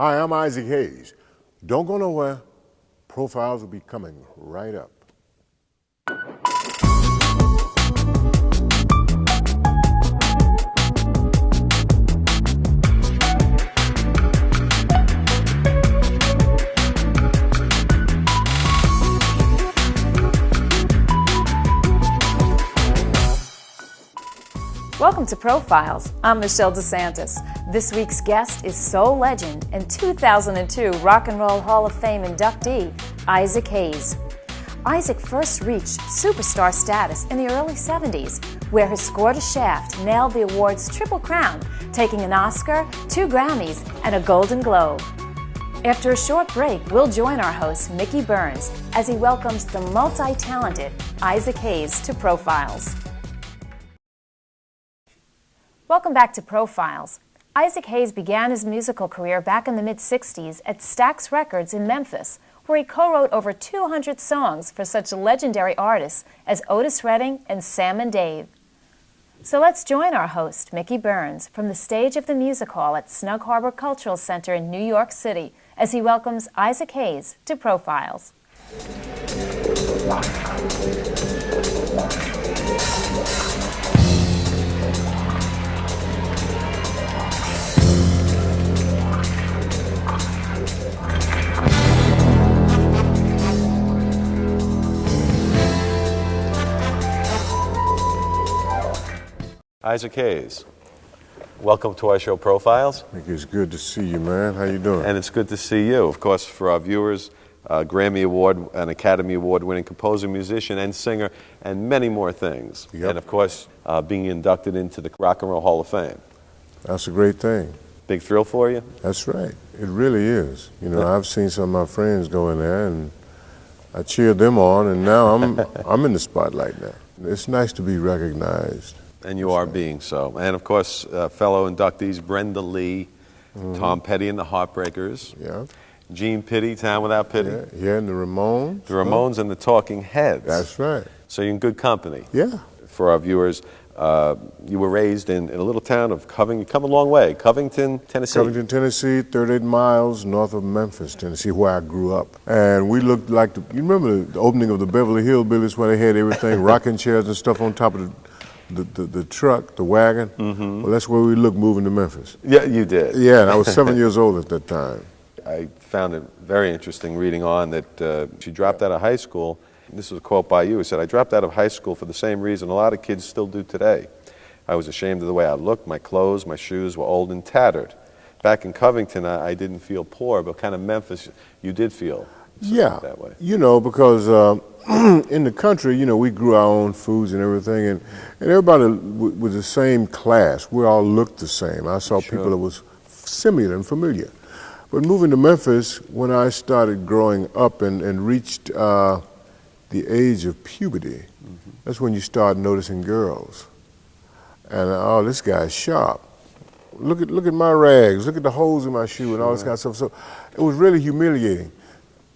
Hi, I'm Isaac Hayes. Don't go nowhere. Profiles will be coming right up. Welcome to Profiles. I'm Michelle DeSantis. This week's guest is soul legend and 2002 Rock and Roll Hall of Fame inductee, Isaac Hayes. Isaac first reached superstar status in the early 70s, where his score to Shaft nailed the award's Triple Crown, taking an Oscar, 2 Grammys, and a Golden Globe. After a short break, we'll join our host, Mickey Burns, as he welcomes the multi-talented Isaac Hayes to Profiles. Welcome back to Profiles. Isaac Hayes began his musical career back in the mid-60s at Stax Records in Memphis, where he co-wrote over 200 songs for such legendary artists as Otis and Sam and Dave. So let's join our host, Mickey Burns, from the stage of the Music Hall at Snug Harbor Cultural Center in New York City, as he welcomes Isaac Hayes to Profiles. Isaac Hayes, welcome to our show Profiles. It's good to see you, man. How you doing? And it's good to see you. Of course, for our viewers, Grammy Award and Academy Award winning composer, musician, and singer, and many more things. Yep. And of course, being inducted into the Rock and Roll Hall of Fame. That's a great thing. Big thrill for you? That's right. It really is. You know, I've seen some of my friends go in there, and I cheered them on, and now I'm in the spotlight now. It's nice to be recognized. And you are being so. And of course, fellow inductees Brenda Lee, Tom Petty and the Heartbreakers, Gene Pitty, Town Without Pity. Yeah, and the Ramones. The Ramones and the Talking Heads. That's right. So you're in good company. Yeah. For our viewers, you were raised in a little town of Covington. You come a long way. Covington, Tennessee. Covington, Tennessee, 38 miles north of Memphis, Tennessee, where I grew up. And we looked like, you remember the opening of the Beverly Hillbillies where they had everything, rocking chairs and stuff on top of the truck, the wagon. Well, that's where we looked moving to Memphis. Yeah, you did. Yeah, and I was 7 years old at that time. I found it very interesting reading on that she dropped out of high school. This was a quote by you. It said, "I dropped out of high school for the same reason a lot of kids still do today. I was ashamed of the way I looked. My clothes, my shoes were old and tattered. Back in Covington, I didn't feel poor, but kind of Memphis, you did feel that way." You know, because in the country, you know, we grew our own foods and everything, and everybody was the same class. We all looked the same. I saw people that was similar and familiar. But moving to Memphis, when I started growing up and reached the age of puberty, that's when you start noticing girls. And, oh, this guy's sharp. Look at my rags. Look at the holes in my shoe and all this kind of stuff. So it was really humiliating.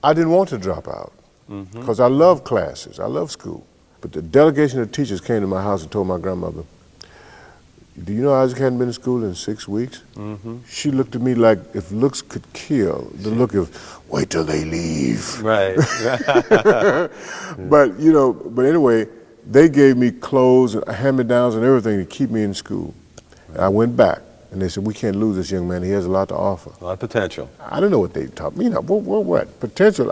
I didn't want to drop out because I love classes. I love school. But the delegation of teachers came to my house and told my grandmother, "Do you know Isaac hadn't been to school in 6 weeks?" She looked at me like if looks could kill, the look of, wait till they leave. Right. But, you know, but anyway, they gave me clothes and hand-me-downs and everything to keep me in school. And I went back, and they said, "We can't lose this young man. He has a lot to offer." A lot of potential. I don't know what they taught me. You know, what? Potential.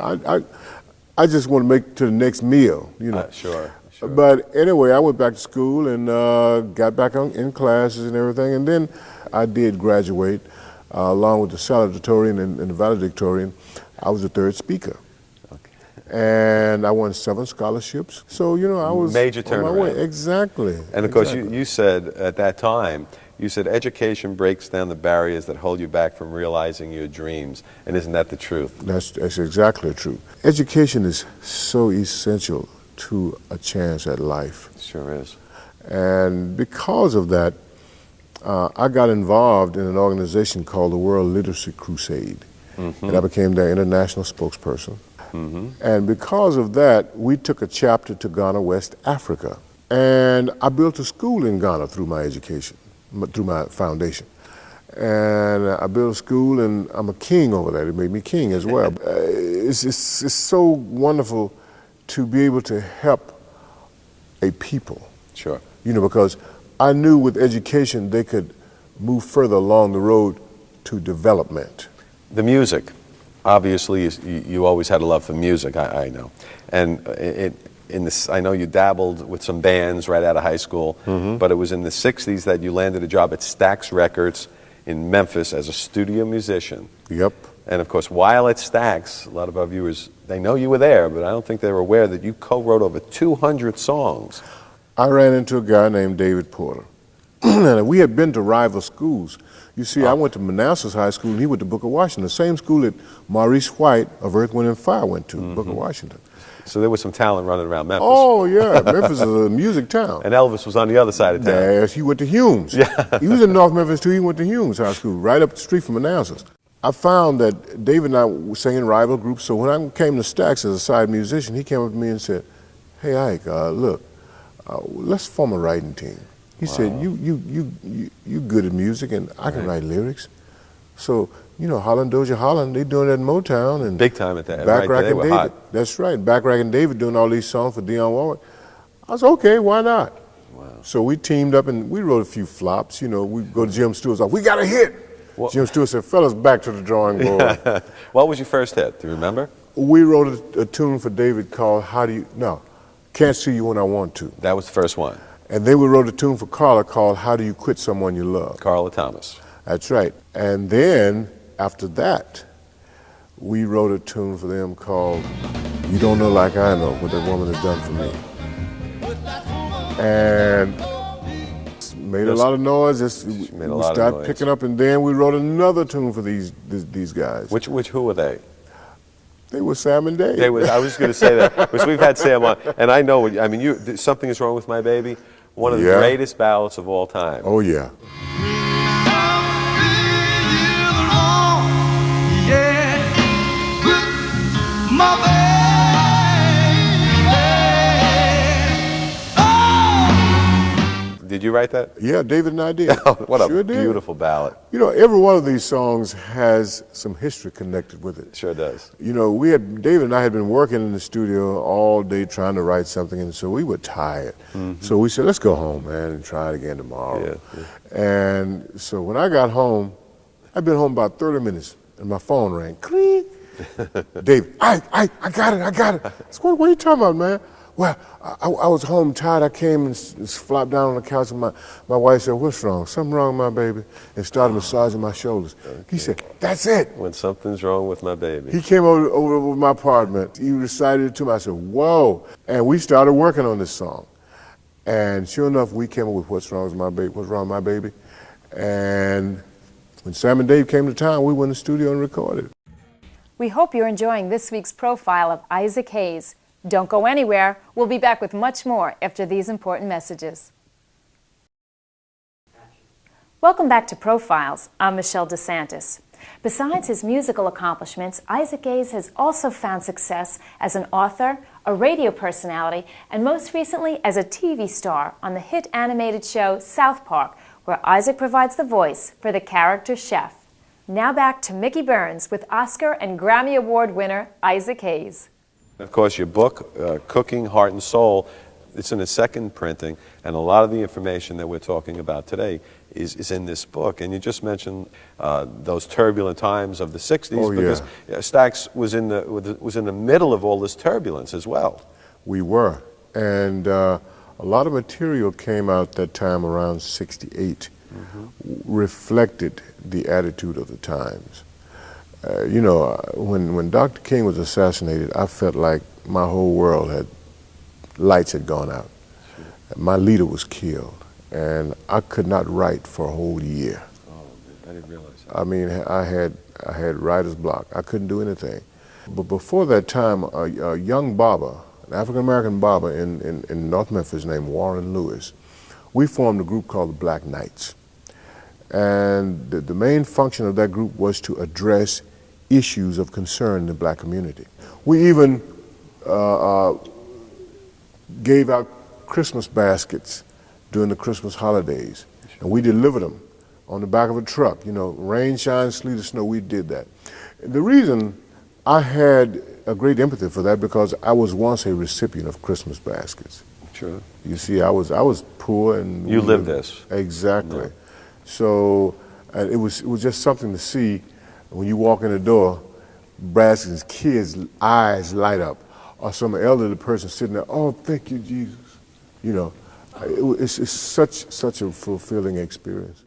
I just want to make it to the next meal, you know. Sure. But anyway, I went back to school and got back in classes and everything. And then I did graduate along with the salutatorian and the valedictorian. I was the third speaker. And I won 7 scholarships. So, you know, I was major on my way. turnaround. Exactly. And of course, you said at that time, you said education breaks down the barriers that hold you back from realizing your dreams. And isn't that the truth? That's exactly true. Education is so essential to a chance at life. It sure is. And because of that, I got involved in an organization called the World Literacy Crusade. And I became their international spokesperson. And because of that, we took a chapter to Ghana, West Africa. And I built a school in Ghana through my education, through my foundation. and I built a school, and I'm a king over that. It made me king as well. It's so wonderful to be able to help a people. Sure. You know, because I knew with education they could move further along the road to development. The music, obviously, you always had a love for music, I know. And I know you dabbled with some bands right out of high school, but it was in the 60s that you landed a job at Stax Records in Memphis as a studio musician. Yep. And of course, while at Stax, a lot of our viewers, they know you were there, but I don't think they were aware that you co-wrote over 200 songs. I ran into a guy named David Porter. And we had been to rival schools. You see, I went to Manassas High School, and he went to Booker Washington, the same school that Maurice White of Earth, Wind & Fire went to, Booker Washington. So there was some talent running around Memphis. Oh, yeah. Memphis is a music town. And Elvis was on the other side of town. Yes, he went to Humes. Yeah. He was in North Memphis, too. He went to Humes High School, right up the street from Manassas. I found that David and I were singing rival groups, so when I came to Stax as a side musician, he came up to me and said, "Hey, Ike, look, let's form a writing team." He said, you good at music, and I can write lyrics. So, you know, Holland Dozier Holland, they doing that in Motown. And big time at that. Backrack Right, they and were David. hot. That's right. Backrack and David doing all these songs for Dionne Warwick. I was okay, why not? Wow. So we teamed up and we wrote a few flops. You know, we go to Jim Stewart's office, we got a hit. Jim Stewart said, "Fellas, back to the drawing board." What was your first hit? Do you remember? We wrote a tune for David called Can't See You When I Want To. That was the first one. And then we wrote a tune for Carla called How Do You Quit Someone You Love? Carla Thomas. That's right. And then, after that, we wrote a tune for them called You Don't Know Like I Know, What That Woman Has Done For Me. And made a lot of noise. We started picking up, and then we wrote another tune for these guys. Who were they? They were Sam and Dave. I was going to say that, because we've had Sam on, and I know, I mean, Something Is Wrong With My Baby, one of the greatest ballads of all time. Oh, yeah. Did you write that? Yeah, David and I did. What a beautiful ballad. You know, every one of these songs has some history connected with it. Sure does. You know, David and I had been working in the studio all day trying to write something, and so we were tired. So we said, let's go home, man, and try it again tomorrow. Yeah. And so when I got home, I'd been home about 30 minutes, and my phone rang. Cling! David, I got it. I said, what are you talking about, man? Well, I was home tired. I came and flopped down on the couch, and my wife said, "What's wrong? Something wrong with my baby?" And started massaging my shoulders. Okay. He said, "That's it. When something's wrong with my baby." He came over with my apartment. He recited it to me. I said, "Whoa!" And we started working on this song. And sure enough, we came up with "What's Wrong With My Baby?" "What's Wrong With My Baby?" And when Sam and Dave came to town, we went in the studio and recorded. We hope you're enjoying this week's profile of Isaac Hayes. Don't go anywhere. We'll be back with much more after these important messages. Welcome back to Profiles. I'm Michelle DeSantis. Besides his musical accomplishments, Isaac Hayes has also found success as an author, a radio personality, and most recently as a TV star on the hit animated show South Park, where Isaac provides the voice for the character Chef. Now back to Mickey Burns with Oscar and Grammy Award winner Isaac Hayes. Of course, your book, Cooking, Heart and Soul, it's in a second printing, and a lot of the information that we're talking about today is in this book. And you just mentioned those turbulent times of the 60s, because Stax was in the middle of all this turbulence as well. We were, and a lot of material came out that time around 68, reflected the attitude of the times. You know, when Dr. King was assassinated, I felt like my whole world lights had gone out. My leader was killed, and I could not write for a whole year. Oh, I didn't realize that. I mean, I had writer's block. I couldn't do anything. But before that time, a young barber, an African-American barber in North Memphis named Warren Lewis, we formed a group called the Black Knights. And the main function of that group was to address issues of concern in the black community. We even gave out Christmas baskets during the Christmas holidays, and we delivered them on the back of a truck. You know, rain, shine, sleet, or snow, we did that. The reason I had a great empathy for that because I was once a recipient of Christmas baskets. Sure. You see, I was poor and You lived this. Exactly. Yeah. So it was just something to see when you walk in the door, baskets, kids' eyes light up, or some elderly person sitting there. Oh, thank you, Jesus. You know, it's such a fulfilling experience.